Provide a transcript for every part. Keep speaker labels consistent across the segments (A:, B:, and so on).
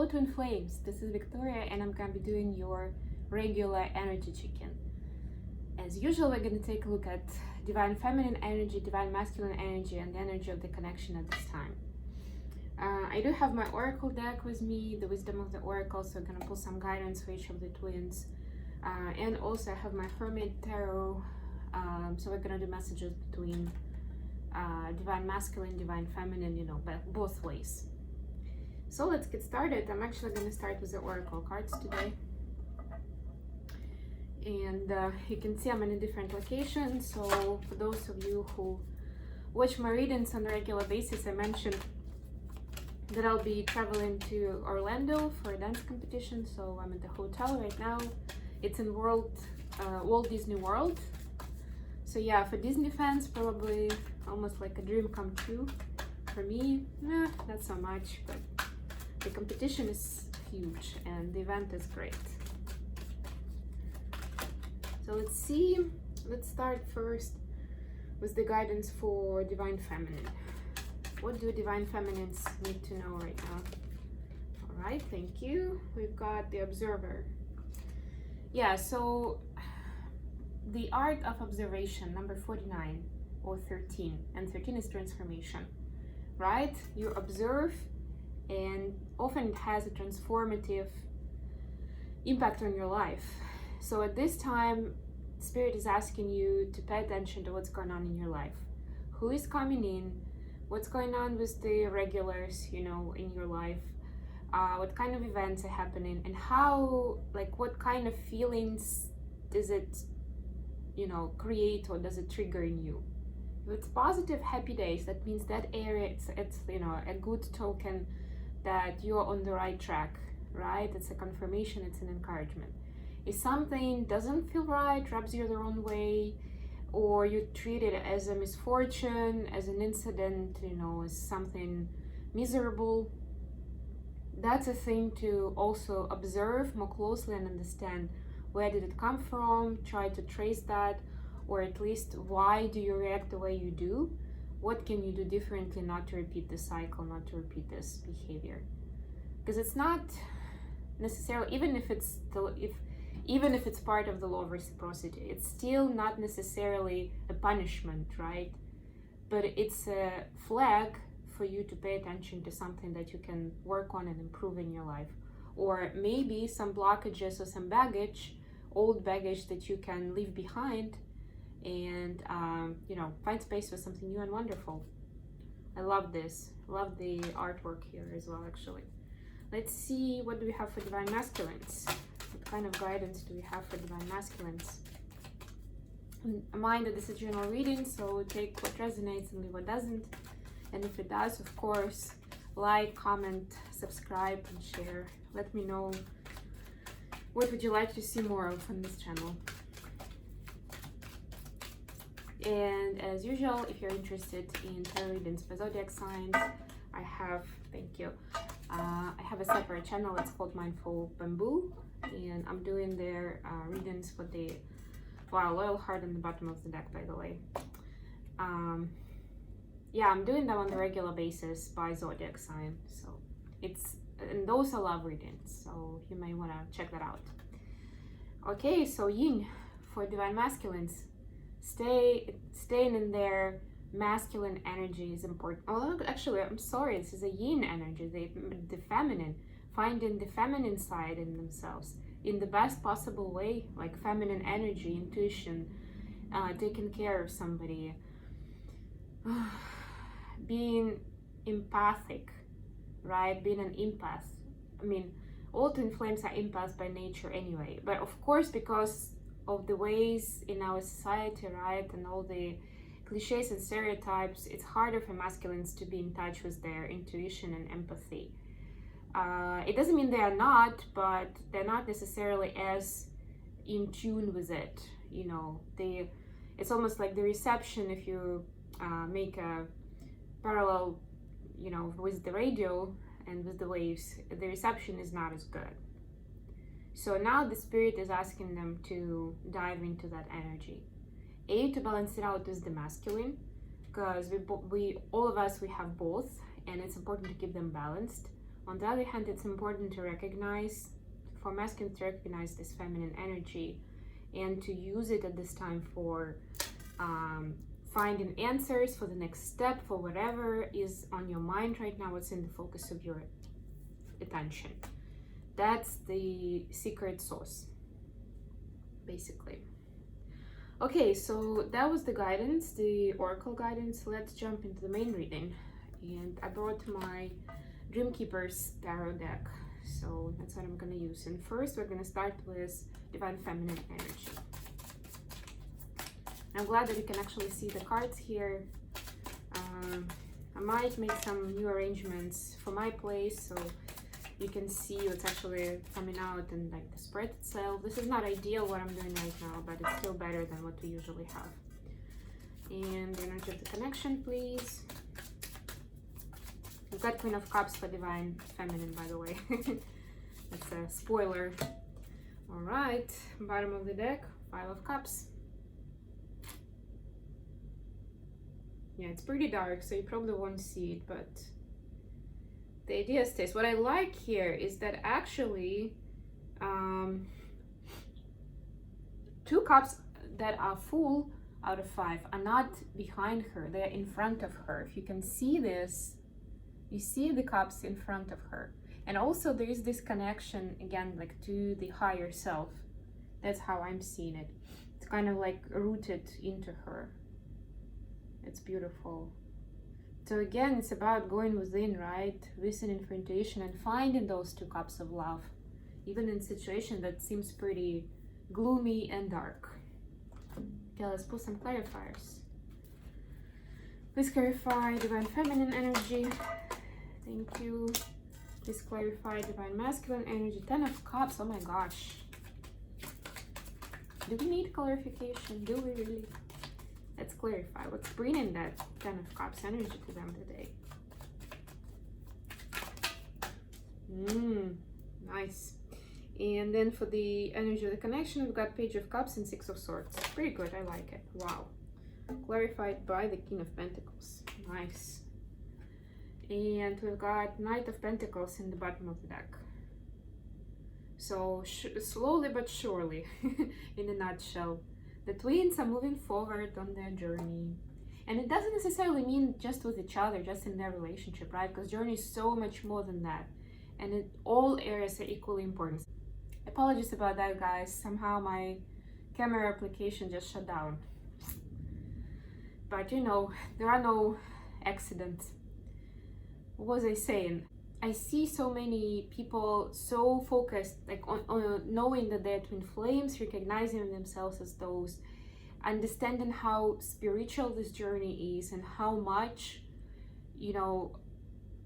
A: Hello Twin Flames, this is Victoria and I'm going to be doing your regular energy check-in. As usual, we're going to take a look at Divine Feminine energy, Divine Masculine energy, and the energy of the connection at this time. I do have my Oracle deck with me, the Wisdom of the Oracle, so I'm going to pull some guidance for each of the twins. And also I have my Hermit Tarot, so we're going to do messages between Divine Masculine, Divine Feminine, you know, but both ways. So let's get started. I'm actually going to start with the Oracle cards today. And you can see I'm in a different location. So for those of you who watch my readings on a regular basis, I mentioned that I'll be traveling to Orlando for a dance competition. So I'm at the hotel right now. It's in Walt Disney World. So yeah, for Disney fans, probably almost like a dream come true. For me, not so much, but the competition is huge and the event is great. So let's see. Let's start first with the guidance for Divine Feminine. What do Divine Feminines need to know right now? All right, thank you. We've got the Observer. Yeah, so the art of observation, number 49 or 13, and 13 is transformation, right? You observe, and often it has a transformative impact on your life. So at this time, Spirit is asking you to pay attention to what's going on in your life. Who is coming in? What's going on with the regulars, you know, in your life? What kind of events are happening? And how, like, what kind of feelings does it, you know, create or does it trigger in you? If it's positive, happy days, that means that area, it's you know, a good token that you're on the right track, right? It's a confirmation, it's an encouragement. If something doesn't feel right, rubs you the wrong way, or you treat it as a misfortune, as an incident, you know, as something miserable, that's a thing to also observe more closely and understand where did it come from, try to trace that, or at least why do you react the way you do? What can you do differently not to repeat this cycle, not to repeat this behavior? Because it's not necessarily, even if it's part of the law of reciprocity, it's still not necessarily a punishment, right? But it's a flag for you to pay attention to something that you can work on and improve in your life. Or maybe some blockages or some baggage, old baggage that you can leave behind and you know, find space for something new and wonderful. I love this. Love the artwork here as well, actually. Let's see, what do we have for Divine Masculines? What kind of guidance do we have for Divine Masculines? Mind that this is a general reading, so take what resonates and leave what doesn't. And if it does, of course, like, comment, subscribe, and share. Let me know what would you like to see more of on this channel. And as usual, if you're interested in tarot readings for zodiac signs, I have, thank you, I have a separate channel. It's called Mindful Bamboo, and I'm doing their readings for the, wow, loyal heart on the bottom of the deck, by the way. Yeah, I'm doing them on a regular basis by zodiac sign, so it's, and those are love readings, so you may want to check that out. Okay, so Yin for Divine Masculines. Staying in their masculine energy is important. Oh, actually, I'm sorry, this is a Yin energy, the feminine, finding the feminine side in themselves in the best possible way, like feminine energy, intuition, taking care of somebody, being empathic, right? Being an empath. I mean, all twin flames are empaths by nature anyway, but of course, because of the ways in our society, right, and all the cliches and stereotypes, it's harder for masculines to be in touch with their intuition and empathy. It doesn't mean they are not, but they're not necessarily as in tune with it, you know. It's almost like the reception, if you make a parallel, you know, with the radio and with the waves, the reception is not as good. So now the Spirit is asking them to dive into that energy. To balance it out with the masculine, because we all of us, we have both, and it's important to keep them balanced. On the other hand, it's important to recognize, for masculine, to recognize this feminine energy and to use it at this time for finding answers for the next step, for whatever is on your mind right now, what's in the focus of your attention. That's the secret sauce, basically. Okay, so that was the guidance, the oracle guidance. Let's jump into the main reading. And I brought my Dreamkeeper's tarot deck, so that's what I'm going to use. And first, we're going to start with Divine Feminine Energy. I'm glad that you can actually see the cards here. I might make some new arrangements for my place, so you can see what's actually coming out and like the spread itself. This is not ideal what I'm doing right now, but it's still better than what we usually have. And the energy of the connection, please. We've got Queen of Cups for Divine Feminine, by the way. It's a spoiler. All right, bottom of the deck, Five of Cups. Yeah, it's pretty dark, so you probably won't see it, but the idea stays. What I like here is that actually two cups that are full out of five are not behind her, they're in front of her. If you can see this, you see the cups in front of her. And also there is this connection again, like to the higher self. That's how I'm seeing it. It's kind of like rooted into her. It's beautiful. So again, it's about going within, right? Listening for intuition and finding those two cups of love, even in a situation that seems pretty gloomy and dark. Okay, let's pull some clarifiers. Please clarify Divine Feminine Energy. Thank you. Please clarify Divine Masculine Energy. 10 of Cups, oh my gosh. Do we need clarification? Do we really? Let's clarify what's bringing that 10 of Cups energy to them today. Nice. And then for the energy of the connection, we've got Page of Cups and Six of Swords. Pretty good, I like it. Wow. Clarified by the King of Pentacles. Nice. And we've got Knight of Pentacles in the bottom of the deck. So slowly but surely, in a nutshell, the twins are moving forward on their journey. And it doesn't necessarily mean just with each other, just in their relationship, right? Because journey is so much more than that. And in all areas are equally important. Apologies about that, guys. Somehow my camera application just shut down. But you know, there are no accidents. What was I saying? I see so many people so focused like on knowing that they're twin flames, recognizing themselves as those, understanding how spiritual this journey is and how much, you know,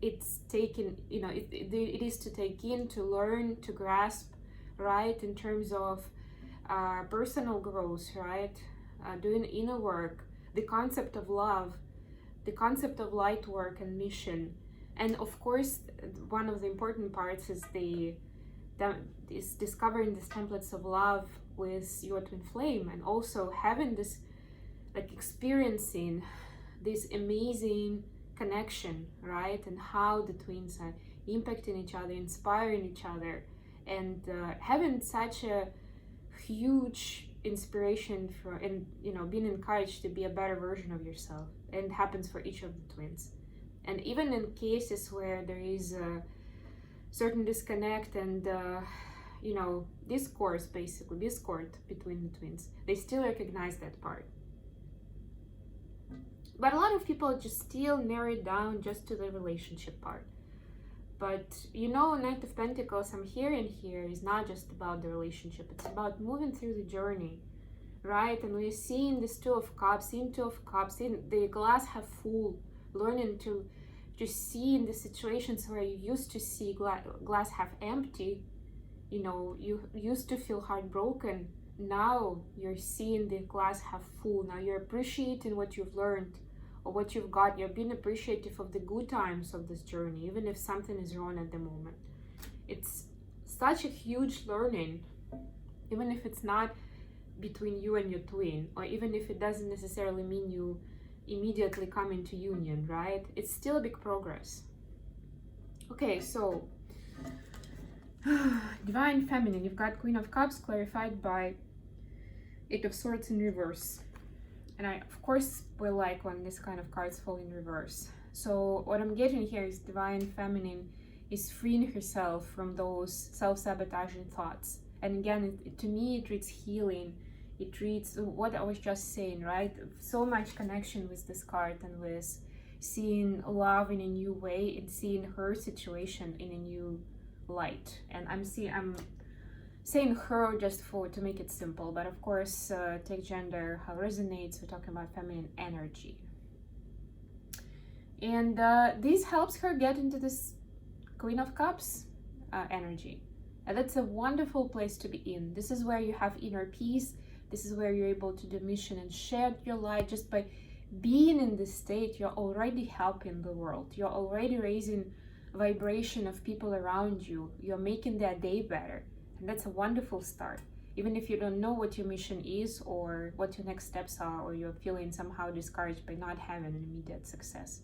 A: it's taken, you know, it is to take in, to learn, to grasp, right, in terms of personal growth, right, doing inner work, the concept of love, the concept of light work and mission. And of course, one of the important parts is is discovering these templates of love with your twin flame, and also having this, like, experiencing this amazing connection, right? And how the twins are impacting each other, inspiring each other, and having such a huge inspiration for, and you know, being encouraged to be a better version of yourself. And it happens for each of the twins. And even in cases where there is a certain disconnect and, you know, discord between the twins, they still recognize that part. But a lot of people just still narrow it down just to the relationship part. But, you know, Knight of Pentacles, I'm hearing here, is not just about the relationship. It's about moving through the journey, right? And we're seeing this Two of Cups, seeing the glass half full, learning to see in the situations where you used to see glass half empty, you know, you used to feel heartbroken. Now you're seeing the glass half full. Now you're appreciating what you've learned or what you've got. You're being appreciative of the good times of this journey, even if something is wrong at the moment. It's such a huge learning, even if it's not between you and your twin, or even if it doesn't necessarily mean you immediately come into union, right? It's still a big progress. Okay, so Divine Feminine, you've got Queen of Cups clarified by Eight of Swords in reverse. And I, of course, will like when this kind of cards fall in reverse. So what I'm getting here is Divine Feminine is freeing herself from those self-sabotaging thoughts. And again, to me, it reads healing. It reads what I was just saying, right? So much connection with this card and with seeing love in a new way and seeing her situation in a new light. And I'm saying her just to make it simple, but of course, take gender how it resonates. We're talking about feminine energy. And this helps her get into this Queen of Cups energy. And that's a wonderful place to be in. This is where you have inner peace. This is where you're able to do mission and shed your light. Just by being in this state, you're already helping the world. You're already raising vibration of people around you. You're making their day better. And that's a wonderful start. Even if you don't know what your mission is or what your next steps are, or you're feeling somehow discouraged by not having an immediate success,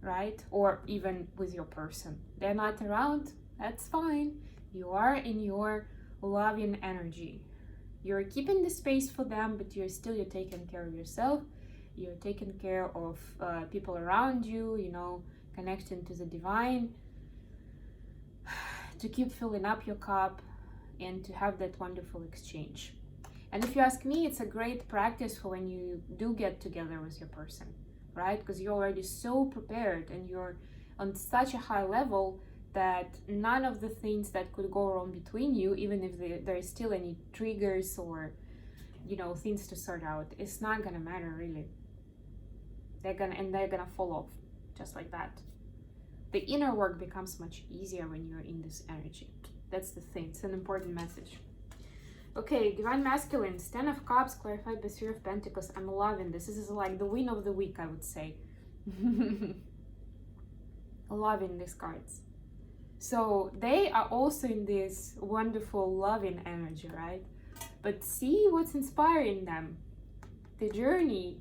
A: right? Or even with your person. They're not around, that's fine. You are in your loving energy. You're keeping the space for them, but you're taking care of yourself. You're taking care of people around you, you know, connecting to the divine, to keep filling up your cup and to have that wonderful exchange. And if you ask me, it's a great practice for when you do get together with your person, right? Because you're already so prepared and you're on such a high level that none of the things that could go wrong between you, even if there is still any triggers or, you know, things to sort out, it's not gonna matter really. They're gonna fall off just like that. The inner work becomes much easier when you're in this energy. That's the thing. It's an important message. Okay, Divine Masculine, 10 of Cups, clarified by 3 of Pentacles. I'm loving this. This is like the win of the week, I would say. Loving these cards. So they are also in this wonderful loving energy, right? But see what's inspiring them. The journey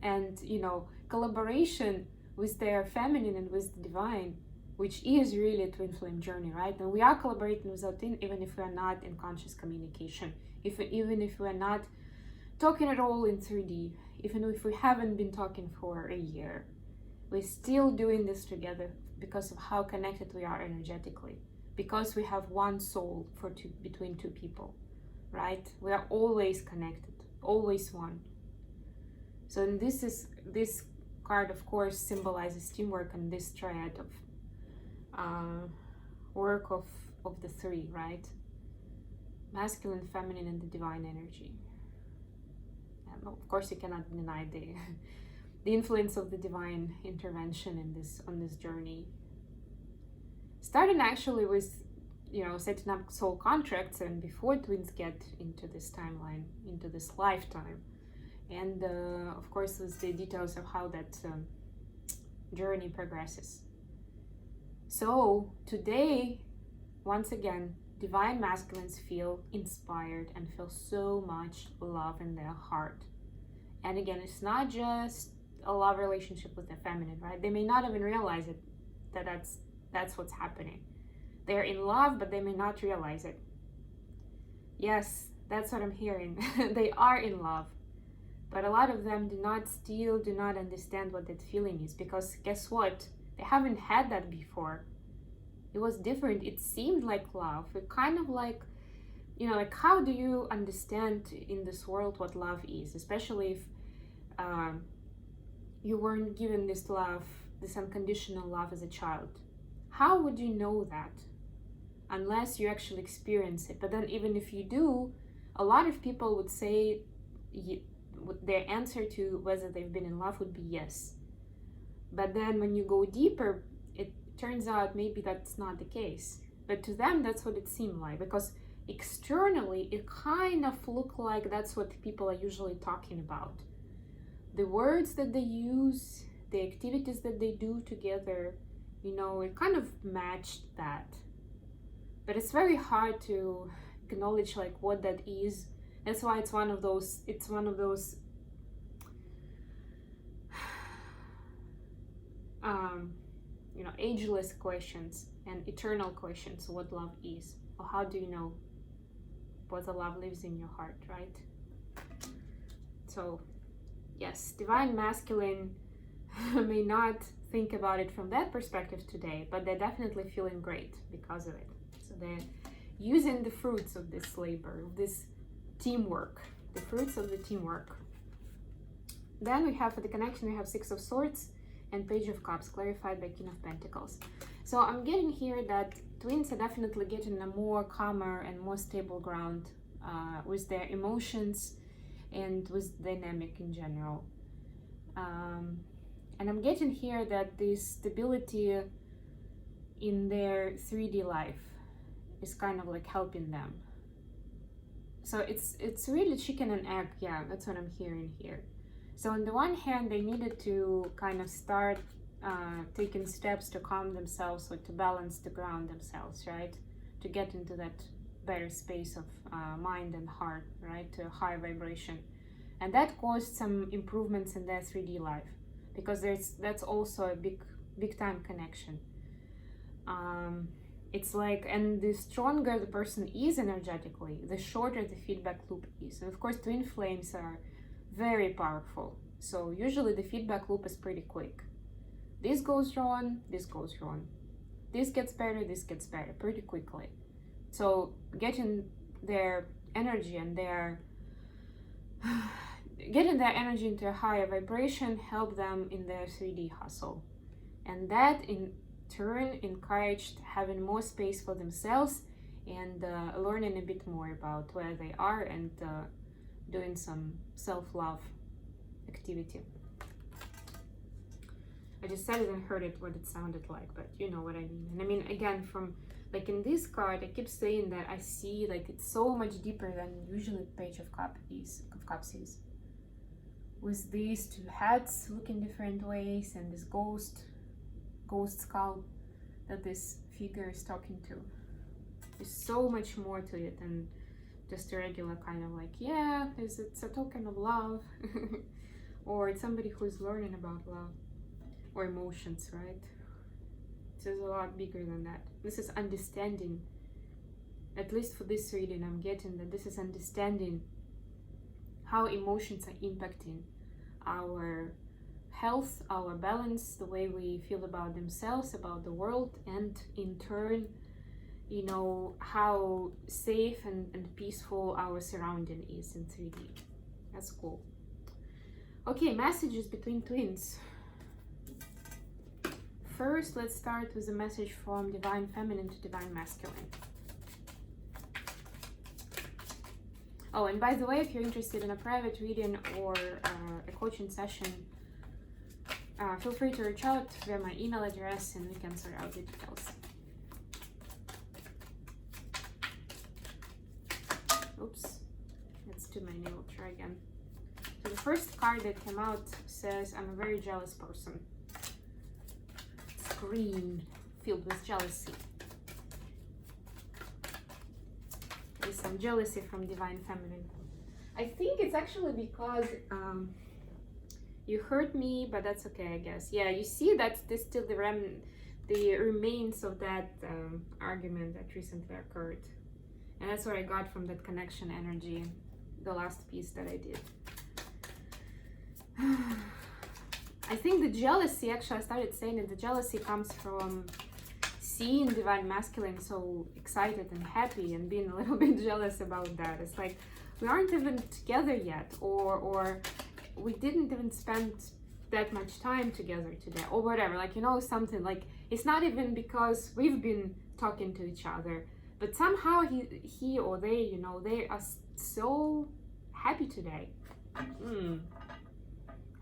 A: and, you know, collaboration with their feminine and with the divine, which is really a twin flame journey, right? And we are collaborating with our twin, even if we are not in conscious communication, even if we are not talking at all in 3D, even if we haven't been talking for a year, we're still doing this together because of how connected we are energetically, because we have one soul between two people, right? We are always connected, always one. So this card, of course, symbolizes teamwork and this triad of work of the three, right? Masculine, feminine, and the divine energy. And of course, you cannot deny the influence of the divine intervention on this journey. Starting actually with, you know, setting up soul contracts, and before twins get into this timeline, into this lifetime. And of course, with the details of how that journey progresses. So today, once again, divine masculines feel inspired and feel so much love in their heart. And again, it's not just a love relationship with the feminine, right? They may not even realize it, that's what's happening. They're in love, but they may not realize it. Yes, that's what I'm hearing. They are in love. But a lot of them do not understand what that feeling is, because guess what? They haven't had that before. It was different. It seemed like love. It kind of like, you know, like how do you understand in this world what love is? Especially if you weren't given this love, this unconditional love as a child. How would you know that? Unless you actually experience it. But then even if you do, a lot of people would say their answer to whether they've been in love would be yes. But then when you go deeper, it turns out maybe that's not the case. But to them, that's what it seemed like, because externally, it kind of looked like that's what people are usually talking about. The words that they use, the activities that they do together, you know, it kind of matched that. But it's very hard to acknowledge like what that is. That's why it's one of those you know, ageless questions. an eternal question. So what love is, or how do you know what the love lives in your heart, right? So yes, divine masculine may not think about it from that perspective today, but they're definitely feeling great because of it. So they're using the fruits of this labor, of this teamwork, the fruits of the teamwork. Then we have, for the connection, we have Six of Swords and Page of Cups, clarified by King of Pentacles. So I'm getting here that twins are definitely getting a more calmer and more stable ground with their emotions and with dynamic in general. And I'm getting here that this stability in their 3D life is kind of like helping them. So it's really chicken and egg. Yeah, that's what I'm hearing here. So on the one hand, they needed to kind of start taking steps to calm themselves or to balance the ground themselves, right? To get into that better space of mind and heart, right? To a high vibration. And that caused some improvements in their 3D life, because that's also a big time connection. It's like, and the stronger the person is energetically, the shorter the feedback loop is. And of course, twin flames are very powerful. So usually the feedback loop is pretty quick. This goes wrong, this goes wrong. This gets better pretty quickly. So getting their energy and getting their energy into a higher vibration help them in their 3D hustle. And that in turn encouraged having more space for themselves and learning a bit more about where they are and doing some self-love activity. I just said it and heard it, what it sounded like, but you know what I mean. And I mean, again, from like in this card, I keep saying that I see like it's so much deeper than usually Page of Cups is. With these two heads looking different ways and this ghost skull that this figure is talking to. There's so much more to it than just a regular kind of like, yeah, it's a token of love, or it's somebody who's learning about love or emotions, right? So it's a lot bigger than that. This is understanding, at least for this reading, I'm getting that this is understanding how emotions are impacting our health, our balance, the way we feel about themselves, about the world, and in turn, you know, how safe and peaceful our surrounding is in 3D. That's cool. Okay, messages between twins. First, let's start with a message from Divine Feminine to Divine Masculine. Oh, and by the way, if you're interested in a private reading or a coaching session, feel free to reach out via my email address and we can sort out the details. Oops, that's too many. We'll try again. So the first card that came out says, I'm a very jealous person. It's green, filled with jealousy. There's some jealousy from Divine Feminine. I think it's actually because you hurt me, but that's okay, I guess. Yeah, you see that's still the remains of that argument that recently occurred. And that's what I got from that connection energy, the last piece that I did. I think the jealousy, actually I started saying that the jealousy comes from seeing Divine Masculine so excited and happy and being a little bit jealous about that. It's like we aren't even together yet, or we didn't even spend that much time together today, or whatever, like, you know, something like, it's not even because we've been talking to each other, but somehow he or they, you know, they are so happy today.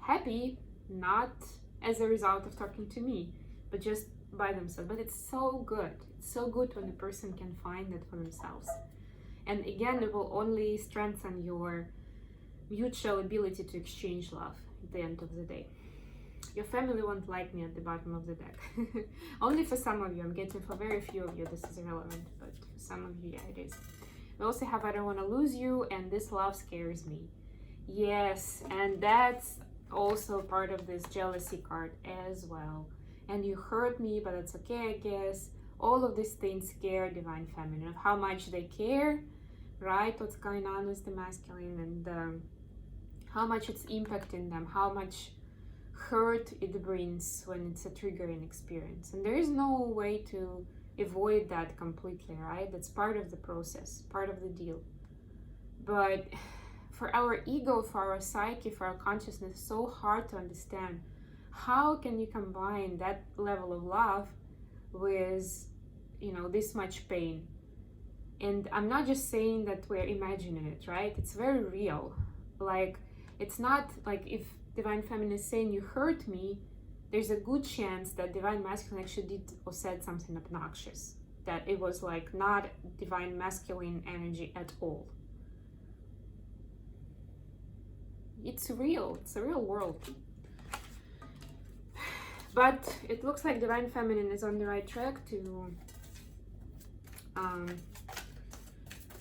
A: Happy, not as a result of talking to me, but just by themselves. But it's so good. It's so good when a person can find it for themselves. And again, it will only strengthen your mutual ability to exchange love at the end of the day. Your family won't like me at the bottom of the deck. Only for some of you. I'm getting for very few of you this is irrelevant, but for some of you, yeah, it is. We also have I don't want to lose you and this love scares me. Yes, and that's also part of this jealousy card as well. And you hurt me, but it's okay, I guess. All of these things scare Divine Feminine, of how much they care, right? What's going on with the masculine, and how much it's impacting them, how much hurt it brings when it's a triggering experience. And there is no way to avoid that completely, right? That's part of the process, part of the deal. But for our ego, for our psyche, for our consciousness, it's so hard to understand. How can you combine that level of love with, you know, this much pain? And I'm not just saying that we're imagining it, right? It's very real. Like, it's not like if Divine Feminine is saying you hurt me, there's a good chance that Divine Masculine actually did or said something obnoxious, that it was like not Divine Masculine energy at all. It's real. It's a real world. But it looks like Divine Feminine is on the right track to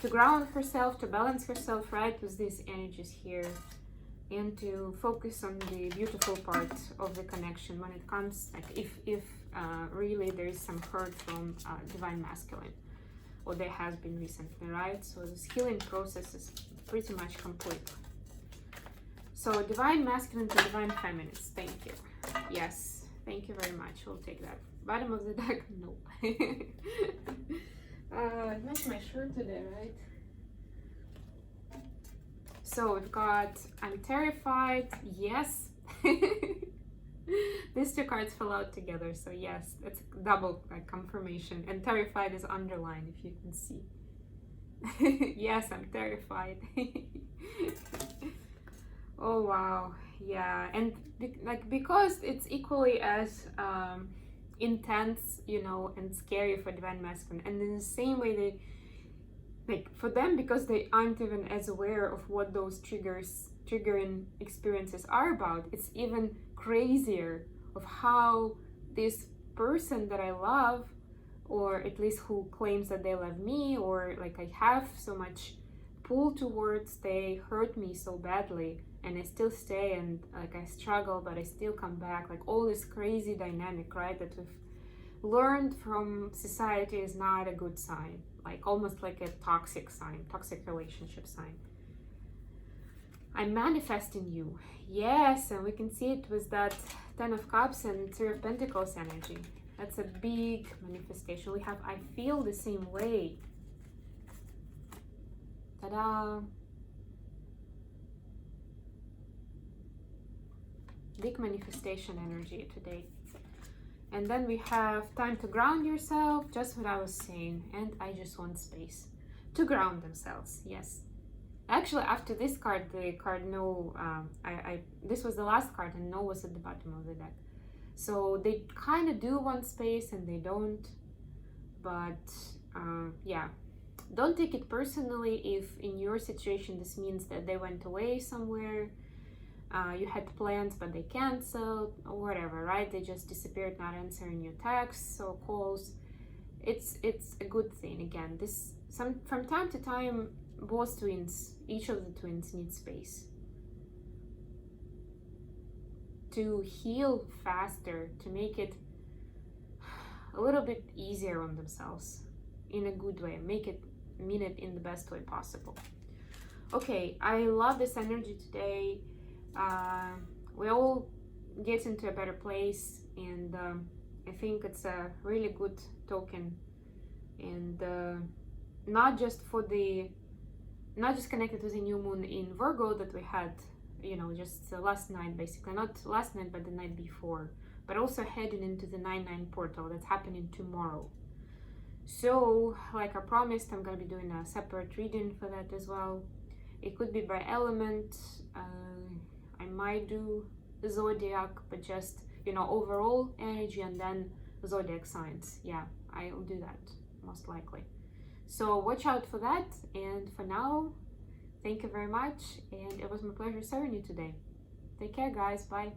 A: ground herself, to balance herself right with these energies here, and to focus on the beautiful part of the connection when it comes, like if really there is some hurt from Divine Masculine, or there has been recently, right? So this healing process is pretty much complete. So Divine Masculine to Divine Feminine, thank you. Yes, thank you very much. We'll take that. Bottom of the deck, no. It matched my shirt today, right? So we've got I'm terrified, yes. These two cards fell out together, so yes, it's double like confirmation. And terrified is underlined, if you can see. Yes, I'm terrified. Oh wow, yeah. And because it's equally as intense, you know, and scary for Divine Masculine, and in the same way they, like, for them, because they aren't even as aware of what those triggering experiences are about, it's even crazier of how this person that I love, or at least who claims that they love me, or like I have so much pull towards, they hurt me so badly, and I still stay, and like I struggle, but I still come back. Like all this crazy dynamic, right, that we've learned from society is not a good sign. Like almost like a toxic sign, toxic relationship sign. I'm manifesting you. Yes, and we can see it with that 10 of Cups and 3 of Pentacles energy. That's a big manifestation. We have I feel the same way. Ta-da! Big manifestation energy today. And then we have time to ground yourself, just what I was saying, and I just want space to ground themselves. Yes, actually after this card, the card no, this was the last card, and no was at the bottom of the deck. So they kind of do want space and they don't, but yeah, don't take it personally if in your situation this means that they went away somewhere. You had plans but they canceled or whatever, right? They just disappeared, not answering your texts or calls. It's a good thing. Again, from time to time, both twins, each of the twins need space to heal faster, to make it a little bit easier on themselves in a good way, mean it in the best way possible. Okay, I love this energy today. We all get into a better place, and I think it's a really good token, and not just connected with the new moon in Virgo that we had, you know, just last night, basically, not last night but the night before, but also heading into the 9/9 portal that's happening tomorrow. So like I promised, I'm gonna be doing a separate reading for that as well. It could be by element. I might do the zodiac, but just, you know, overall energy and then zodiac signs. Yeah, I'll do that most likely. So watch out for that. And for now, thank you very much. And it was my pleasure serving you today. Take care, guys. Bye.